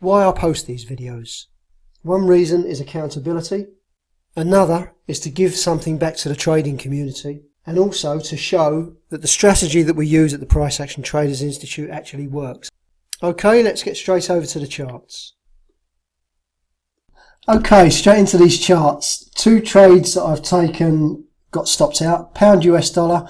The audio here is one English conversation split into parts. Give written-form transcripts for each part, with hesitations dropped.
why I post these videos. One reason is accountability. Another is to give something back to the trading community, and also to show that the strategy that we use at the Price Action Traders Institute actually works. Okay, let's get straight over to the charts. Okay, straight into these charts. Two trades that I've taken got stopped out. Pound US dollar,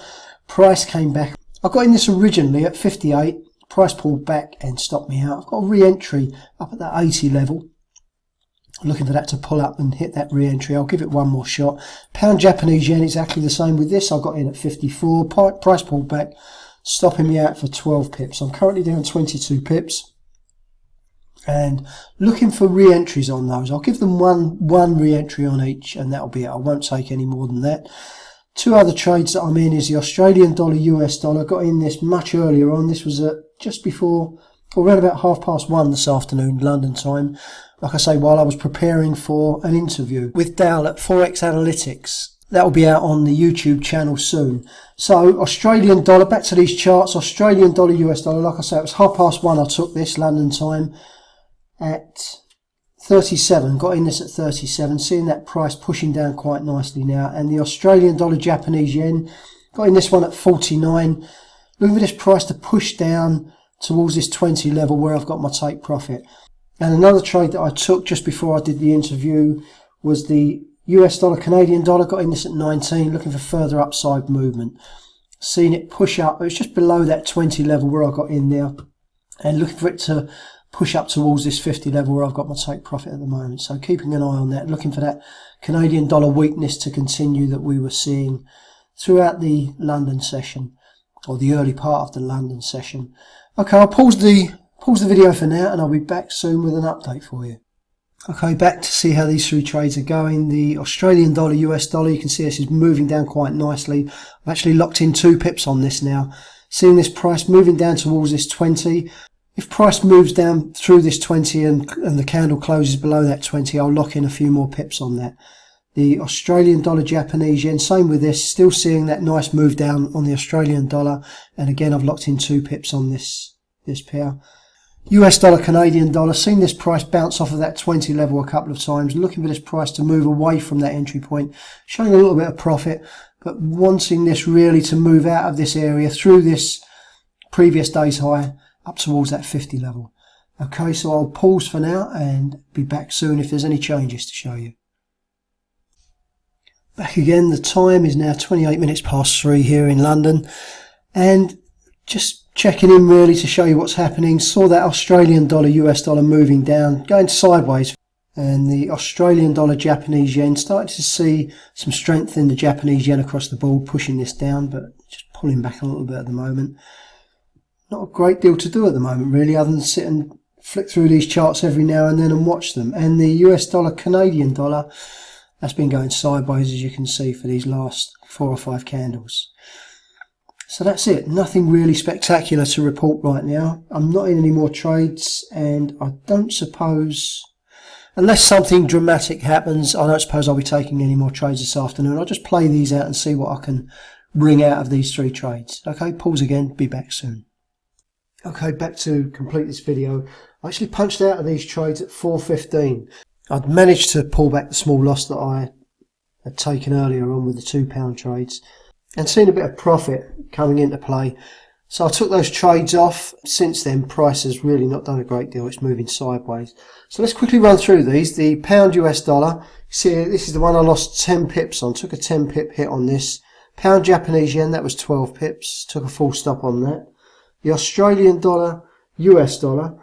price came back. I got in this originally at 58, price pulled back and stopped me out. I've got a re-entry up at that 80 level. I'm looking for that to pull up and hit that re-entry. I'll give it one more shot. Pound Japanese yen, exactly the same with this. I got in at 54, price pulled back, stopping me out for 12 pips. I'm currently down 22 pips. And looking for re-entries on those. I'll give them one re-entry on each, and that'll be it. I won't take any more than that. Two other trades that I'm in is the Australian dollar, US dollar. Got in this much earlier on. This was at just before, or around about 1:30 this afternoon, London time. Like I say, while I was preparing for an interview with Dale at Forex Analytics. That will be out on the YouTube channel soon. So Australian dollar, back to these charts. Australian dollar, US dollar. Like I say, it was 1:30 I took this, London time, at 37. Got in this at 37. Seeing that price pushing down quite nicely now. And the Australian dollar, Japanese yen. Got in this one at 49. Looking for this price to push down towards this 20 level where I've got my take profit. And another trade that I took just before I did the interview was the US dollar, Canadian dollar. Got in this at 19, looking for further upside movement. Seen it push up. It was just below that 20 level where I got in there. And looking for it to push up towards this 50 level where I've got my take profit at the moment. So keeping an eye on that. Looking for that Canadian dollar weakness to continue that we were seeing throughout the London session. Or the early part of the London session. Okay, I'll pause the video for now, and I'll be back soon with an update for you. Okay, back to see how these three trades are going. The Australian dollar, US dollar, you can see this is moving down quite nicely. I've actually locked in 2 pips on this now. Seeing this price moving down towards this 20. If price moves down through this 20 and the candle closes below that 20, I'll lock in a few more pips on that. The Australian dollar, Japanese yen, same with this. Still seeing that nice move down on the Australian dollar. And again, I've locked in 2 pips on this pair. US dollar, Canadian dollar, seen this price bounce off of that 20 level a couple of times, looking for this price to move away from that entry point, showing a little bit of profit, but wanting this really to move out of this area through this previous day's high up towards that 50 level. Okay, so I'll pause for now and be back soon if there's any changes to show you. Back again, the time is now 28 minutes past 3 here in London, and just checking in really to show you what's happening. Saw that Australian dollar, US dollar moving down, going sideways. And the Australian dollar, Japanese yen, started to see some strength in the Japanese yen across the board, pushing this down, but just pulling back a little bit at the moment. Not a great deal to do at the moment really, other than sit and flick through these charts every now and then and watch them. And the US dollar, Canadian dollar, that's been going sideways, as you can see, for these last 4 or 5 candles. So that's it. Nothing really spectacular to report right now. I'm not in any more trades, and I don't suppose, unless something dramatic happens, I don't suppose I'll be taking any more trades this afternoon. I'll just play these out and see what I can bring out of these 3 trades. Okay, pause again, be back soon. Okay, back to complete this video. I actually punched out of these trades at 4:15. I'd managed to pull back the small loss that I had taken earlier on with the £2 trades, and seen a bit of profit coming into play. So I took those trades off. Since then, price has really not done a great deal. It's moving sideways. So let's quickly run through these. The pound US dollar, see, this is the one I lost 10 pips on. Took a 10 pip hit on this. Pound Japanese yen, that was 12 pips. Took a full stop on that. The Australian dollar, US dollar,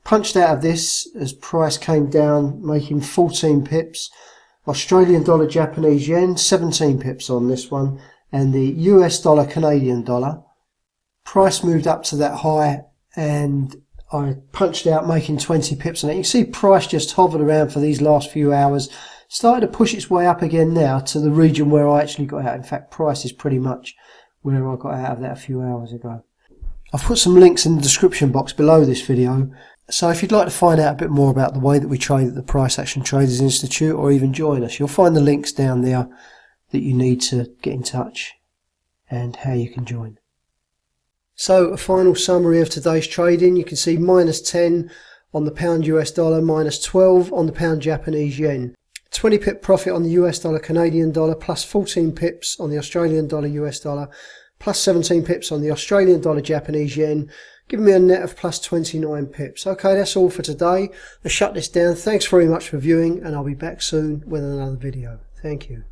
punched out of this as price came down, making 14 pips. Australian dollar, Japanese yen, 17 pips on this one. And the US dollar, Canadian dollar, price moved up to that high and I punched out, making 20 pips on it. You can see price just hovered around for these last few hours. Started to push its way up again now to the region where I actually got out. In fact, price is pretty much where I got out of that a few hours ago. I've put some links in the description box below this video. So if you'd like to find out a bit more about the way that we trade at the Price Action Traders Institute, or even join us, you'll find the links down there that you need to get in touch and how you can join. So a final summary of today's trading. You can see -10 on the pound US dollar, minus 12 on the pound Japanese yen. 20 pip profit on the US dollar Canadian dollar, plus 14 pips on the Australian dollar US dollar, plus 17 pips on the Australian dollar Japanese yen, giving me a net of plus 29 pips. Okay, that's all for today. Let's shut this down. Thanks very much for viewing, and I'll be back soon with another video. Thank you.